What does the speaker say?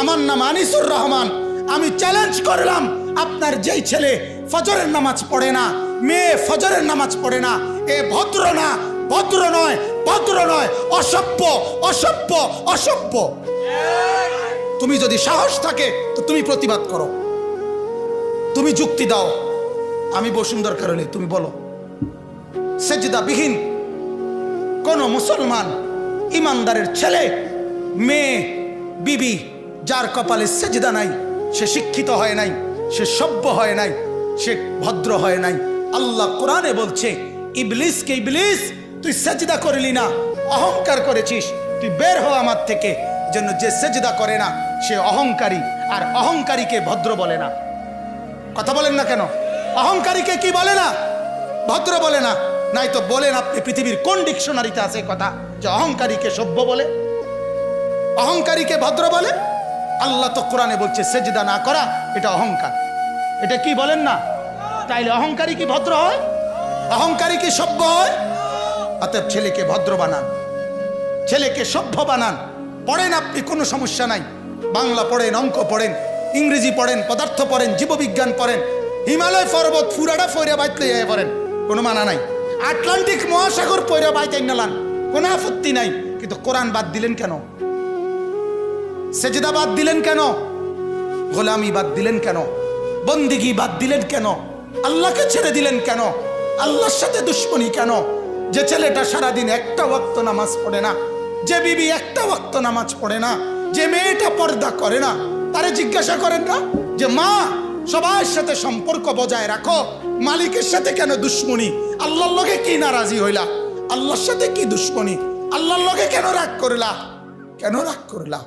আমার নাম আনিসুর রহমান। আমি চ্যালেঞ্জ করলাম, আপনার যেই ছেলে ফজরের নামাজ পড়ে না, মেয়ে ফজরের নামাজ পড়ে না, এ ভদ্র না, ভদ্র নয়, ভদ্র নয়, অসভ্য, অসভ্য, অসভ্য। তুমি যদি সাহস থাকে তো তুমি প্রতিবাদ করো, তুমি যুক্তি দাও। আমি বসুন দরকার হলে তুমি বলো। সেজদাবিহীন কোন মুসলমান ইমানদারের ছেলে, মেয়ে, বিবি যার কপালে সেজদা নাই, সে শিক্ষিত হয় নাই, সে সভ্য হয় নাই, সে ভদ্র হয় নাই। আল্লাহ কোরআনে বলছে, ইবলিসকে, ইবলিস তুই সেজদা করলি না, অহংকার করেছিস, তুই বের হ আমার থেকে। জন্য যে সেজদা করে না সে অহংকারী, আর অহংকারীকে ভদ্র বলে না। কথা বলেন না কেন? অহংকারীকে কি বলে না? ভদ্র বলে না। নাই তো বলেন আপনি পৃথিবীর কোন ডিকশনারিতে আছে কথা যে অহংকারীকে সভ্য বলে, অহংকারীকে ভদ্র বলে? আল্লাহ তো কোরআনে বলছে সেজদা না করা এটা অহংকার। এটা কি বলেন না? তাইলে অহংকারী কি ভদ্র হয়? অহংকারী কি সভ্য হয়? অতএব ছেলেকে ভদ্র বানান, ছেলেকে সভ্য বানান। পড়েন আপনি, কোনো সমস্যা নাই। বাংলা পড়েন, অঙ্ক পড়েন, ইংরেজি পড়েন, পদার্থ পড়েন, জীববিজ্ঞান পড়েন, হিমালয় পর্বত ফুরাটা ফইরা বাইতে পড়েন, কোনো মানা নাই। আটলান্টিক মহাসাগর পইরা বাইতে নালান, কোনো আপত্তি নাই। কিন্তু কোরআন বাদ দিলেন কেন? সেজদা বাদ দিলেন কেন? গোলামি বাদ দিলেন কেন? বন্দিগি বাদ দিলেন কেন? আল্লাহকে ছেড়ে দিলেন কেন? আল্লাহর সাথে দুশ্মনী কেন? যে ছেলেটা সারাদিন একটা ওয়াক্ত নামাজ পড়ে না, যে বিবি একটা ওয়াক্ত নামাজ পড়ে না, যে মেয়েটা পর্দা করে না, তারে জিজ্ঞাসা করেন না যে মা সবার সাথে সম্পর্ক বজায় রাখো, মালিকের সাথে কেন দুশ্মনী? আল্লাহর লগে কি নারাজি হইলা? আল্লাহর সাথে কি দুশ্মনী? আল্লাহর লগে কেন রাগ করলা? কেন রাগ করলা?